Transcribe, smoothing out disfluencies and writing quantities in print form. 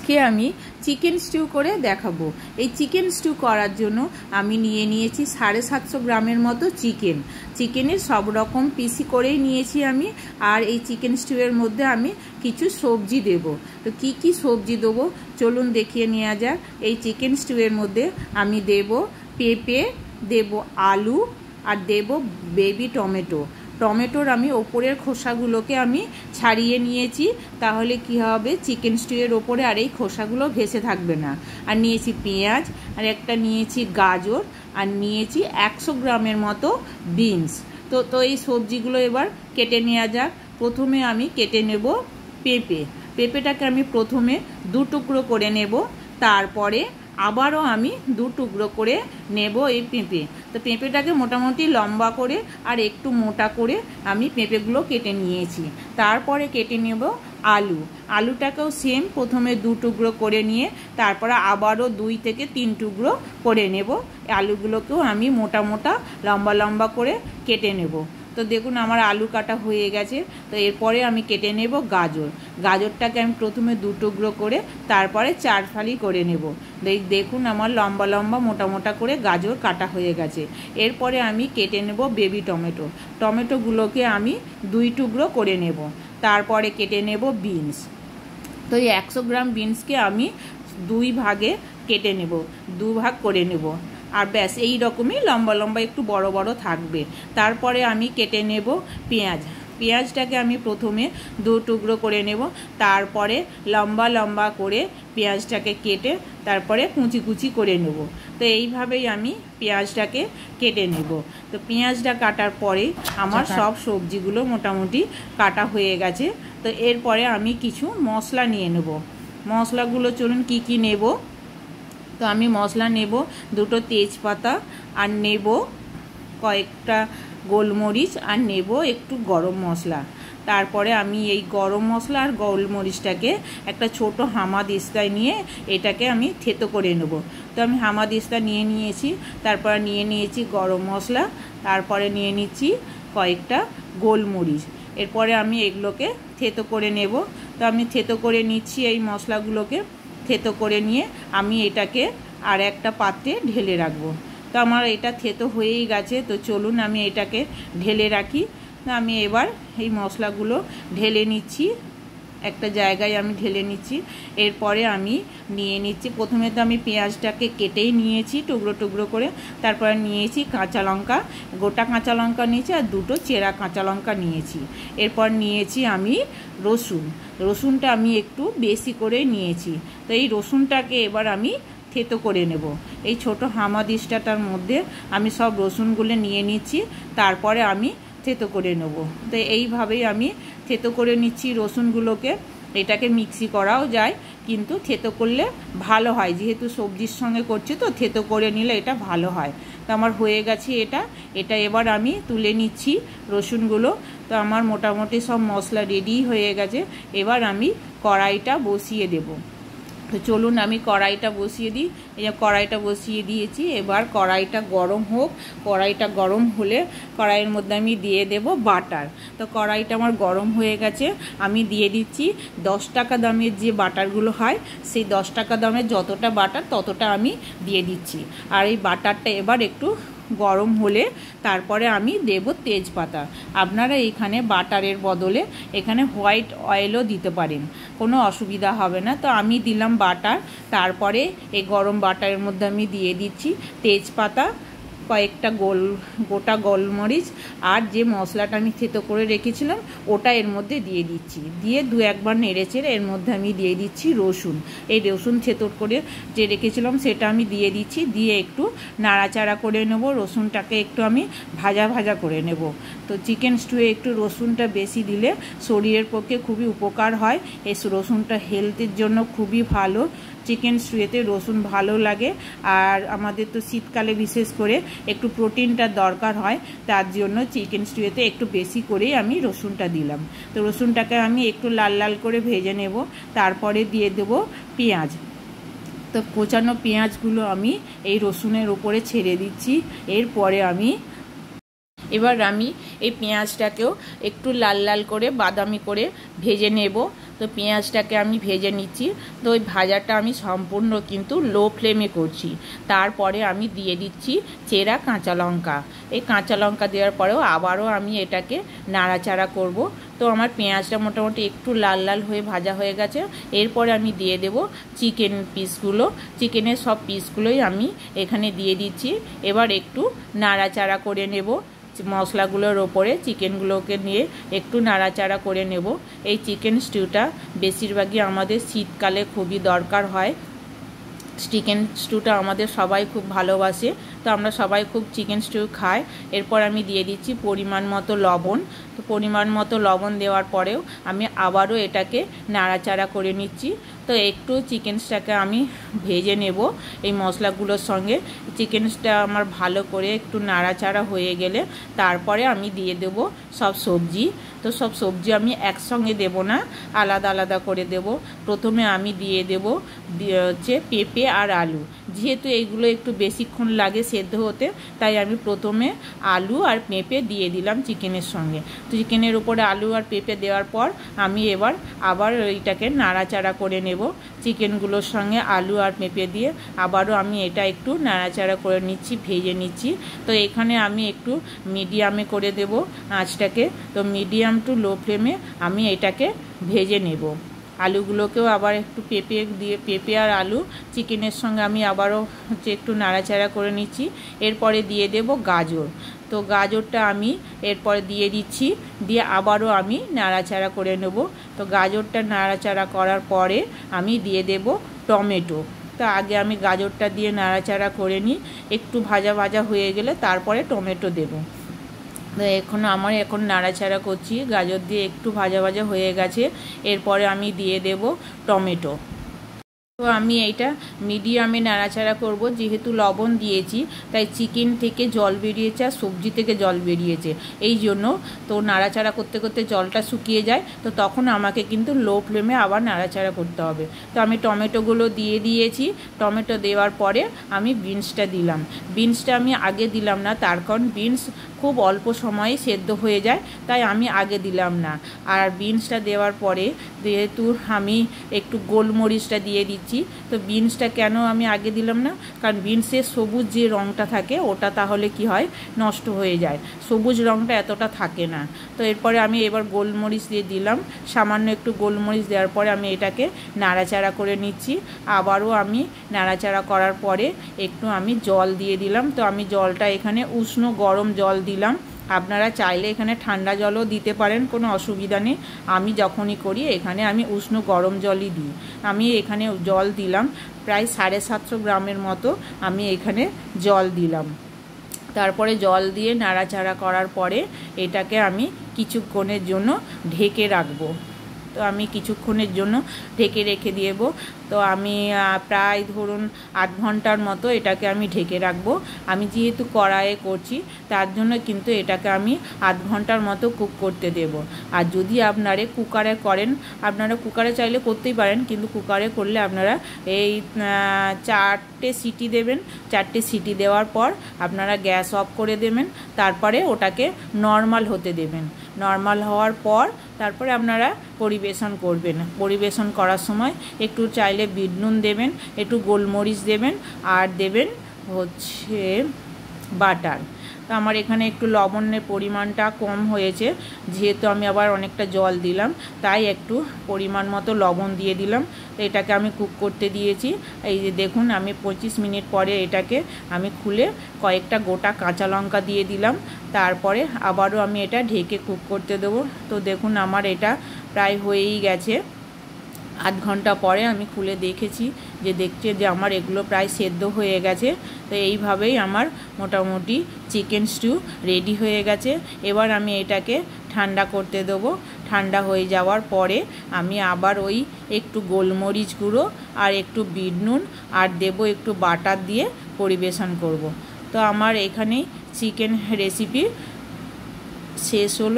আজকে আমি chicken stew করে দেখাবো। এই চিকেন স্টিউ করার জন্য আমি নিয়ে নিয়েছি 750 গ্রামের মতো চিকেনের সব রকম পিসি করেই নিয়েছি আমি। আর এই চিকেন স্টিউয়ের মধ্যে আমি কিছু সবজি দেব। তো কি কি সবজি দেবো চলুন দেখিয়ে নেওয়া যাক। এই চিকেন স্টিউয়ের মধ্যে আমি দেব পেঁপে, দেব আলু, আর দেব বেবি টমেটোর আমি ওপরের খোসাগুলোকে আমি ছাড়িয়ে নিয়েছি, তাহলে কি হবে চিকেন স্টিউয়ের ওপরে আর এই খোসাগুলো ভেসে থাকবে না। আর নিয়েছি পেঁয়াজ, আর একটা নিয়েছি গাজর, আর নিয়েছি 100 গ্রামের মতো বিনস। তো এই সবজিগুলো এবার কেটে নেওয়া যাক। প্রথমে আমি কেটে নেব পেঁপেটাকে আমি প্রথমে 2 টুকরো করে নেব, তারপরে আবারও আমি 2 টুকরো করে নেব এই পেঁপে। তো পেঁপেটাকে মোটামুটি লম্বা করে আর একটু মোটা করে আমি পেঁপেগুলো কেটে নিয়েছি। তারপরে কেটে নেব আলুটাকেও সেম প্রথমে 2 টুকরো করে নিয়ে তারপরে আবারও 2 থেকে 3 টুকরো করে নেব। আলুগুলোকেও আমি মোটা লম্বা করে কেটে নেব। তো দেখুন আমার আলু কাটা হয়ে গেছে। তো এরপরে আমি কেটে নেব গাজরটাকে আমি প্রথমে 2 টুকরো করে তারপরে 4 ফালি করে নেব। দেখুন আমার লম্বা মোটা করে গাজর কাটা হয়ে গেছে। এরপরে আমি কেটে নেব বেবি টমেটোগুলোকে আমি 2 টুকরো করে নেব। তারপরে কেটে নেব বিনস। তো এই 100 গ্রাম বিনসকে আমি 2 ভাগে কেটে নেব, 2 ভাগ করে নেব। আর ব্যাস এই রকমই লম্বা একটু বড় থাকবে। তারপরে আমি কেটে নেব পেঁয়াজটাকে আমি প্রথমে 2 টুকরো করে নেব, তারপরে লম্বা করে পেঁয়াজটাকে কেটে তারপরে কুচি করে নেব। তো এইভাবেই আমি পেঁয়াজটাকে কেটে নেব। তো পেঁয়াজটা কাটার পরে আমার সব সবজিগুলো মোটামুটি কাটা হয়ে গেছে। তো এরপরে আমি কিছু মশলা নিয়ে নেব। মশলাগুলো চলুন কি কি নেব। তো আমি মশলা নেব 2টো তেজপাতা, আর নেব কয়েকটা গোলমরিচ, আর নেব একটু গরম মশলা। তারপরে আমি এই গরম মশলা আর গোলমরিচটাকে একটা ছোট হামাদিস্তায় নিয়ে এটাকে আমি থেতো করে নেব। তো আমি হামাদিস্তা নিয়ে নিয়েছি, তারপরে নিয়ে নিয়েছি গরম মশলা, তারপরে নিয়ে নিচ্ছি কয়েকটা গোলমরিচ। এরপরে আমি এগুলোকে থেতো করে নেব। তো আমি থেতো করে নিচ্ছি এই মশলাগুলোকে। থেতো করে নিয়ে আমি এটাকে আর একটা পাত্রে ঢেলে রাখবো। তো আমার এটা থেতো হয়েই গেছে। তো চলুন আমি এটাকে ঢেলে রাখি। তো আমি এবার এই মশলাগুলো ঢেলে নিচ্ছি, একটা জায়গায় আমি ঢেলে নিচ্ছি। এরপরে আমি নিয়ে নিচ্ছি, প্রথমে তো আমি পেঁয়াজটাকে কেটেই নিয়েছি টুকরো করে। তারপরে নিয়েছি কাঁচা লঙ্কা, গোটা কাঁচা লঙ্কা নিয়েছি, আর 2টো চেরা কাঁচা লঙ্কা নিয়েছি। এরপর নিয়েছি আমি রসুনটা আমি একটু বেশি করে নিয়েছি। তো এই রসুনটাকে এবার আমি থেতো করে নেব। এই ছোট হামাদিস্তাটার মধ্যে আমি সব রসুনগুলো নিয়ে নিচ্ছি, তারপরে আমি থেতো করে নেব। তো এইভাবেই আমি থেতো করে নিচ্ছি রসুনগুলোকে। এটাকে মিক্সি করাও যায়, কিন্তু থেতো করলে ভালো হয়, যেহেতু সবজির সঙ্গে করছি তো থেতো করে নিলে এটা ভালো হয়। তো আমার হয়ে গেছে এটা এবার আমি তুলে নিচ্ছি রসুনগুলো। তো আমার মোটামুটি সব মশলা রেডি হয়ে গেছে। এবার আমি কড়াইটা বসিয়ে দেব। তো চলুন আমি কড়াইটা বসিয়ে দিই। এই যে কড়াইটা বসিয়ে দিয়েছি। এবার কড়াইটা গরম হোক। কড়াইটা গরম হলে কড়াইয়ের মধ্যে আমি দিয়ে দেব বাটার। তো কড়াইটা আমার গরম হয়ে গেছে। আমি দিয়ে দিচ্ছি 10 টাকা দামের যে বাটারগুলো হয়, সেই 10 টাকা দামের যতটা বাটার ততটা আমি দিয়ে দিচ্ছি। আর এই বাটারটা এবার একটু গরম হলে তারপরে আমি দেব তেজপাতা। আপনারা এখানে বাটারের বদলে এখানে হোয়াইট অয়েলও দিতে পারেন, কোনো অসুবিধা হবে না। তো আমি দিলাম বাটার, তারপরে এই গরম বাটারের মধ্যে আমি দিয়ে দিচ্ছি তেজপাতা, কয়েকটা গোটা গোলমরিচ, আর যে মশলাটা আমি থেতো করে রেখেছিলাম ওটা এর মধ্যে দিয়ে দিচ্ছি। দিয়ে 2-1 বার নেড়েচেড়ে এর মধ্যে আমি দিয়ে দিচ্ছি রসুন। এই রসুন থেতো করে যে রেখেছিলাম সেটা আমি দিয়ে দিচ্ছি। দিয়ে একটু নাড়াচাড়া করে নেব। রসুনটাকে একটু আমি ভাজা করে নেব। তো চিকেন স্টুয়ে একটু রসুনটা বেশি দিলে শরীরের পক্ষে খুবই উপকার হয়। এই রসুনটা হেলথের জন্য খুবই ভালো। চিকেন স্টুয়েতে রসুন ভালো লাগে। আর আমাদের তো শীতকালে বিশেষ করে একটু প্রোটিনটার দরকার হয়, তার জন্য চিকেন স্টুয়েতে একটু বেশি করেই আমি রসুনটা দিলাম। তো রসুনটাকে আমি একটু লাল করে ভেজে নেব। তারপরে দিয়ে দেব পেঁয়াজ। তো কোচানো পেঁয়াজগুলো আমি এই রসুনের উপরে ছেড়ে দিচ্ছি। এরপরে এবার আমি এই পেঁয়াজটাকেও একটু লাল করে বাদামি করে ভেজে নেব। তো পেঁয়াজটাকে আমি ভেজে নিচ্ছি। তো ওই ভাজাটা আমি সম্পূর্ণ কিন্তু লো ফ্লেমে করছি। তারপরে আমি দিয়ে দিচ্ছি চেরা কাঁচা লঙ্কা। এই কাঁচা লঙ্কা দেওয়ার পরেও আবারও আমি এটাকে নাড়াচাড়া করব। তো আমার পেঁয়াজটা মোটামুটি একটু লাল লাল হয়ে ভাজা হয়ে গেছে। এরপরে আমি দিয়ে দেব চিকেন পিসগুলো। চিকেনের সব পিসগুলোই আমি এখানে দিয়ে দিচ্ছি। এবার একটু নাড়াচাড়া করে নেব। মশলাগুলোর ওপরে চিকেনগুলোকে নিয়ে একটু নাড়াচাড়া করে নেব। এই চিকেন স্টিউটা বেশিরভাগই আমাদের শীতকালে খুবই দরকার হয়। চিকেন স্টিউটা আমাদের সবাই খুব ভালোবাসে, তো আমরা সবাই খুব চিকেন স্টিউ খাই। এরপর আমি দিয়ে দিচ্ছি পরিমাণ মতো লবণ। তো পরিমাণ মতো লবণ দেওয়ার পরেও আমি আবারও এটাকে নাড়াচাড়া করে নিচ্ছি। তো একটু চিকেনসটাকে আমি ভেজে নেব এই মশলাগুলোর সঙ্গে। চিকেনসটা আমার ভালো করে একটু নাড়াচাড়া হয়ে গেলে তারপরে আমি দিয়ে দেব সব সবজি। তো সব সবজি আমি একসঙ্গে দেব না, আলাদা আলাদা করে দেব। প্রথমে আমি দিয়ে দেব হচ্ছে পেঁপে আর আলু। যেহেতু এইগুলো একটু বেশিক্ষণ লাগে সেদ্ধ হতে, তাই আমি প্রথমে আলু আর পেঁপে দিয়ে দিলাম চিকেনের সঙ্গে। তো চিকেনের উপরে আলু আর পেঁপে দেওয়ার পর আমি এবার আবার এইটাকে নাড়াচাড়া করে নেব চিকেনগুলোর সঙ্গে আলু আর পেঁপে দিয়ে। আবারও আমি এটা একটু নাড়াচাড়া করে নিচ্ছি, ভেজে নিচ্ছি। তো এখানে আমি একটু মিডিয়ামে করে দেব আঁচটাকে। তো মিডিয়াম টু লো ফ্লেমে আমি এটাকে ভেজে নেব। আলুগুলোকেও আবার একটু পেঁপে আর আলু চিকেনের সঙ্গে আমি আবারও হচ্ছে একটু নাড়াচাড়া করে নিচ্ছি। এরপরে দিয়ে দেব গাজর। তো গাজরটা আমি এরপরে দিয়ে দিচ্ছি, দিয়ে আবারও আমি নাড়াচাড়া করে নেব। তো গাজরটা নাড়াচাড়া করার পরে আমি দিয়ে দেব টমেটো। তো আগে আমি গাজরটা দিয়ে নাড়াচাড়া করে নিই, একটু ভাজা ভাজা হয়ে গেলে তারপরে টমেটো দেব। এখন নাড়াচাড়া করছি, গাজর দিয়ে একটু ভাজা ভাজা হয়ে গেছে। এরপরে আমি দিয়ে দেব টমেটো। তো আমি এইটা মিডিয়ামে নাড়াচাড়া করব। যেহেতু লবণ দিয়েছি তাই চিকেন থেকে জল বেরিয়েছে আর সবজি থেকে জল বেরিয়েছে, এই জন্য তো নাড়াচাড়া করতে করতে জলটা শুকিয়ে যায়। তো তখন আমাকে কিন্তু লো ফ্লেমে আবার নাড়াচাড়া করতে হবে। তো আমি টমেটোগুলো দিয়ে দিয়েছি। টমেটো দেওয়ার পরে আমি বিনসটা দিলাম। বিনসটা আমি আগে দিলাম না, তার কারণ বিনস খুব অল্প সময়ে সেদ্ধ হয়ে যায়, তাই আমি আগে দিলাম না। আর বিনসটা দেওয়ার পরে যেহেতু আমি একটু গোলমরিচটা দিয়ে দিচ্ছি। তো বিনসটা কেন আমি আগে দিলাম না, কারণ বিনসের সবুজ যে রঙটা থাকে ওটা তাহলে কি হয়, নষ্ট হয়ে যায়। সবুজ রঙটা এতটা থাকে না। তো এরপরে আমি এবার গোলমরিচ দিয়ে দিলাম, সামান্য একটু গোলমরিচ দেওয়ার পরে আমি এটাকে নাড়াচাড়া করে নিচ্ছি। আবারও আমি নাড়াচাড়া করার পরে একটু আমি জল দিয়ে দিলাম। তো আমি জলটা এখানে উষ্ণ গরম জল দিলাম। আপনারা চাইলে এখানে ঠান্ডা জলও দিতে পারেন, কোনো অসুবিধা নেই। আমি যখনই করি এখানে আমি উষ্ণ গরম জলই দিই। আমি এখানে জল দিলাম প্রায় 750 গ্রামের মতো আমি এখানে জল দিলাম। তারপরে জল দিয়ে নাড়াচাড়া করার পরে এটাকে আমি কিছুক্ষণের জন্য ঢেকে রাখবো। তো আমি কিছুক্ষণের জন্য ঢেকে রেখে দেব। তো আমি প্রায় ধরুন 8 ঘন্টার মতো এটাকে আমি ঢেকে রাখবো। আমি যেহেতু কড়াইয়ে করছি তার জন্য কিন্তু এটাকে আমি 8 ঘন্টার মতো কুক করতে দেব। আর যদি আপনারা কুকারে করেন, আপনারা কুকারে চাইলে করতেই পারেন, কিন্তু কুকারে করলে আপনারা এই 4টে সিটি দেবেন। 4টে সিটি দেওয়ার পর আপনারা গ্যাস অফ করে দেবেন। তারপরে ওটাকে নর্মাল হতে দেবেন। নর্মাল হওয়ার পর তারপরে আপনারা পরিবেশন করবেন। পরিবেশন করার সময় একটু চাইলে বিট নুন দেবেন, একটু গোলমরিচ দেবেন, আর দেবেন হচ্ছে বাটার। তো আমার এখানে একটু লবণের পরিমাণটা কম হয়েছে, যেহেতু আমি আবার অনেকটা জল দিলাম, তাই একটু পরিমাণ মতো লবণ দিয়ে দিলাম। তো এটাকে আমি কুক করতে দিয়েছি। এই যে দেখুন, আমি 25 মিনিট পরে এটাকে আমি খুলে কয়েকটা গোটা কাঁচা লঙ্কা দিয়ে দিলাম। তারপরে আবারও আমি এটা ঢেকে কুক করতে দেবো। তো দেখুন আমার এটা প্রায় হয়েই গেছে। 8 ঘন্টা পরে আমি খুলে দেখেছি, দেখছি যে আমার এগুলো প্রায় সেদ্ধ হয়ে গেছে। তো এইভাবেই আমার মোটামুটি চিকেন স্টিউ রেডি হয়ে গেছে। এবার আমি এটাকে ঠান্ডা করতে দেবো। ঠান্ডা হয়ে যাওয়ার পরে আমি আবার ওই একটু গোলমরিচ গুঁড়ো আর একটু বিট নুন আর দেবো একটু বাটার দিয়ে পরিবেশন করব। তো আমার এখানেই চিকেন রেসিপি শেষ হলো।